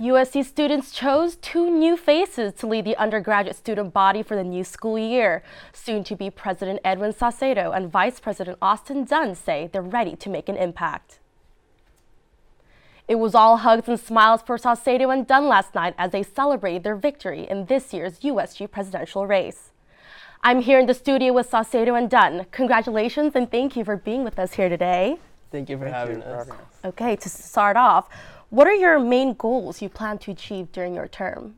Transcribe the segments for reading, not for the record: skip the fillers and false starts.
USC students chose two new faces to lead the undergraduate student body for the new school year. Soon-to-be President Edwin Saucedo and Vice President Dunn say they're ready to make an impact. It was all hugs and smiles for Saucedo and Dunn last night as they celebrated their victory in this year's USG presidential race. I'm here in the studio with Saucedo and Dunn. Congratulations and thank you for being with us here today. Thank you for having us. Okay, to start off, what are your main goals you plan to achieve during your term?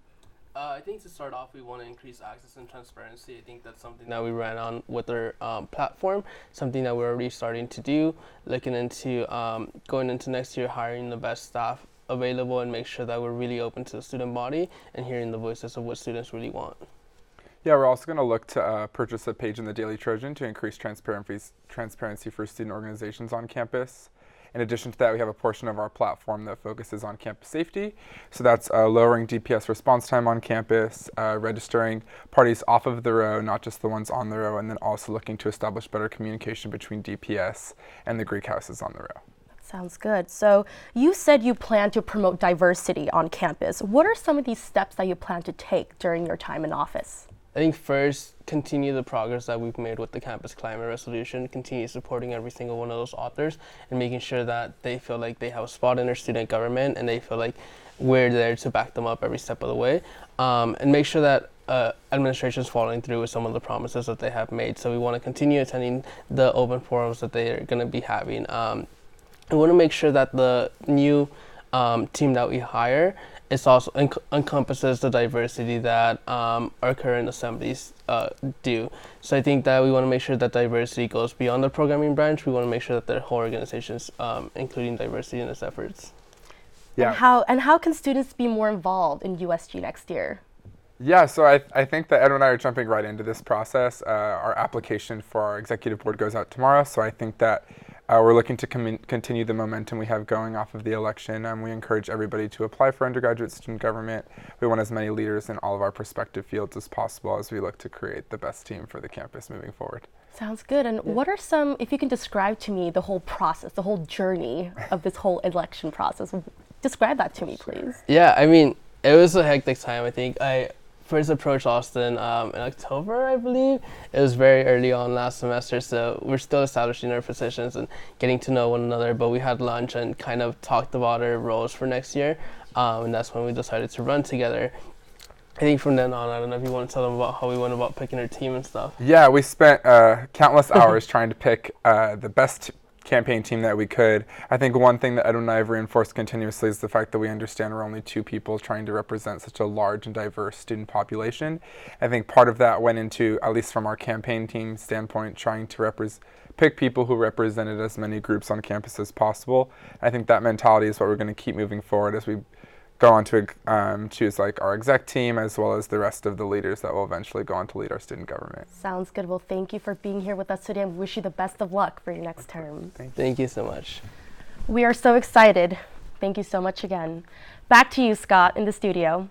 I think to start off, we want to increase access and transparency. I think that's something that we ran on with our platform, something that we're already starting to do, looking into going into next year, hiring the best staff available and make sure that we're really open to the student body and hearing the voices of what students really want. Yeah, we're also going to look to purchase a page in the Daily Trojan to increase transparency for student organizations on campus. In addition to that, we have a portion of our platform that focuses on campus safety. So that's lowering DPS response time on campus, registering parties off of the row, not just the ones on the row, and then also looking to establish better communication between DPS and the Greek houses on the row. Sounds good. So you said you plan to promote diversity on campus. What are some of these steps that you plan to take during your time in office? I think first, continue the progress that we've made with the campus climate resolution, continue supporting every single one of those authors and making sure that they feel like they have a spot in our student government and they feel like we're there to back them up every step of the way, and make sure that administration is following through with some of the promises that they have made. So we want to continue attending the open forums that they are going to be having. We want to make sure that the new team that we hire it also encompasses the diversity that our current assemblies do. So I think that we want to make sure that diversity goes beyond the programming branch. We want to make sure that the whole organization is including diversity in its efforts. Yeah. And how can students be more involved in USG next year? Yeah, so I think that Edwin and I are jumping right into this process. Our application for our executive board goes out tomorrow, so I think that we're looking to continue the momentum we have going off of the election. We encourage everybody to apply for undergraduate student government. We want as many leaders in all of our prospective fields as possible as we look to create the best team for the campus moving forward. Sounds good. And what are some, if you can describe to me the whole process, the whole journey of this whole election process, describe that to me, please. Yeah, I mean, it was a hectic time. I think I first approached Austin in October, I believe. It was very early on last semester, so we're still establishing our positions and getting to know one another, but we had lunch and kind of talked about our roles for next year, and that's when we decided to run together. I think from then on, I don't know if you want to tell them about how we went about picking our team and stuff. Yeah, we spent countless hours trying to pick the best campaign team that we could. I think one thing that Edwin and I have reinforced continuously is the fact that we understand we're only two people trying to represent such a large and diverse student population. I think part of that went into, at least from our campaign team standpoint, trying to pick people who represented as many groups on campus as possible. I think that mentality is what we're going to keep moving forward as we go on to choose like our exec team as well as the rest of the leaders that will eventually go on to lead our student government. Sounds good. Well, thank you for being here with us today and wish you the best of luck for your next term. Thank you so much. We are so excited. Thank you so much again. Back to you, Scott, in the studio.